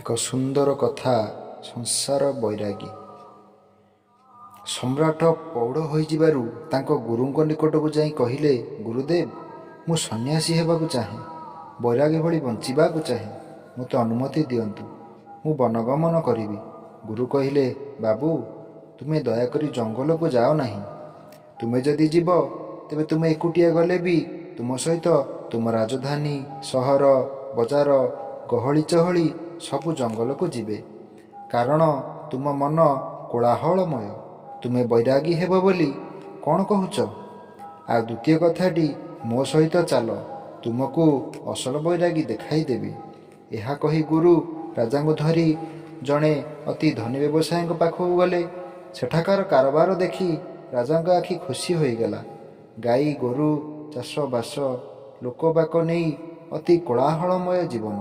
ଏକ ସୁନ୍ଦର କଥା ସଂସାର ବୈରାଗୀ। ସମ୍ରାଟ ପ୍ରୌଢ଼ ହୋଇଯିବାରୁ ତାଙ୍କ ଗୁରୁଙ୍କ ନିକଟକୁ ଯାଇ କହିଲେ, ଗୁରୁଦେବ, ମୁଁ ସନ୍ନ୍ୟାସୀ ହେବାକୁ ଚାହେଁ, ବୈରାଗୀ ଭଳି ବଞ୍ଚିବାକୁ ଚାହେଁ, ମୋତେ ଅନୁମତି ଦିଅନ୍ତୁ, ମୁଁ ବନଗମନ କରିବି। ଗୁରୁ କହିଲେ, ବାବୁ, ତୁମେ ଦୟାକରି ଜଙ୍ଗଲକୁ ଯାଅ ନାହିଁ। ତୁମେ ଯଦି ଯିବ ତେବେ ତୁମେ ଏକୁଟିଆ ଗଲେ ବି ତୁମ ସହିତ ତୁମ ରାଜଧାନୀ, ସହର, ବଜାର, ଗହଳି ଚହଳି ସବୁ ଜଙ୍ଗଲକୁ ଯିବେ, କାରଣ ତୁମ ମନ କୋଳାହଳମୟ। ତୁମେ ବୈରାଗୀ ହେବ ବୋଲି କ'ଣ କହୁଛ? ଆଉ ଦ୍ୱିତୀୟ କଥାଟି, ମୋ ସହିତ ଚାଲ, ତୁମକୁ ଅସଲ ବୈରାଗୀ ଦେଖାଇଦେବି। ଏହା କହି ଗୁରୁ ରାଜାଙ୍କୁ ଧରି ଜଣେ ଅତି ଧନୀ ବ୍ୟବସାୟୀଙ୍କ ପାଖକୁ ଗଲେ। ସେଠାକାର କାରବାର ଦେଖି ରାଜାଙ୍କ ଆଖି ଖୁସି ହୋଇଗଲା। ଗାଈ ଗୋରୁ, ଚାଷବାସ, ଲୋକବାକ ନେଇ ଅତି କୋଳାହଳମୟ ଜୀବନ।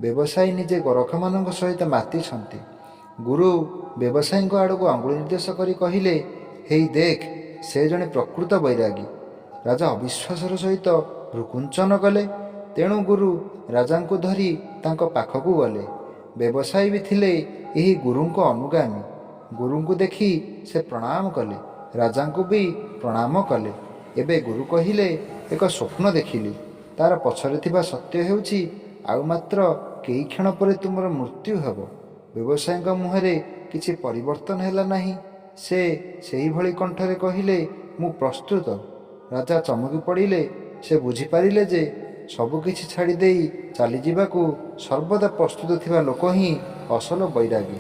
ବ୍ୟବସାୟୀ ନିଜେ ଗରଖମାନଙ୍କ ସହିତ ମାତିଛନ୍ତି। ଗୁରୁ ବ୍ୟବସାୟୀଙ୍କ ଆଡ଼କୁ ଆଙ୍ଗୁଳି ନିର୍ଦ୍ଦେଶ କରି କହିଲେ, ହେଇ ଦେଖ, ସେ ଜଣେ ପ୍ରକୃତ ବୈରାଗୀ। ରାଜା ଅବିଶ୍ୱାସର ସହିତ ଭ୍ରୂକୁଞ୍ଚନ କଲେ। ତେଣୁ ଗୁରୁ ରାଜାଙ୍କୁ ଧରି ତାଙ୍କ ପାଖକୁ ଗଲେ। ବ୍ୟବସାୟୀ ବି ଥିଲେ ଏହି ଗୁରୁଙ୍କ ଅନୁଗାମୀ। ଗୁରୁଙ୍କୁ ଦେଖି ସେ ପ୍ରଣାମ କଲେ, ରାଜାଙ୍କୁ ବି ପ୍ରଣାମ କଲେ। ଏବେ ଗୁରୁ କହିଲେ, ଏକ ସ୍ୱପ୍ନ ଦେଖିଲି। ତାର ପଛରେ ଥିବା ସତ୍ୟ ହେଉଛି, ଆଉ ମାତ୍ର କେଇ କ୍ଷଣ ପରେ ତୁମର ମୃତ୍ୟୁ ହେବ। ବ୍ୟବସାୟୀଙ୍କ ମୁହଁରେ କିଛି ପରିବର୍ତ୍ତନ ହେଲା ନାହିଁ। ସେ ସେହିଭଳି କଣ୍ଠରେ କହିଲେ, ମୁଁ ପ୍ରସ୍ତୁତ। ରାଜା ଚମକି ପଡ଼ିଲେ। ସେ ବୁଝିପାରିଲେ ଯେ ସବୁକିଛି ଛାଡ଼ି ଦେଇ ଚାଲିଯିବାକୁ ସର୍ବଦା ପ୍ରସ୍ତୁତ ଥିବା ଲୋକ ହିଁ ଅସଲ ବୈରାଗୀ।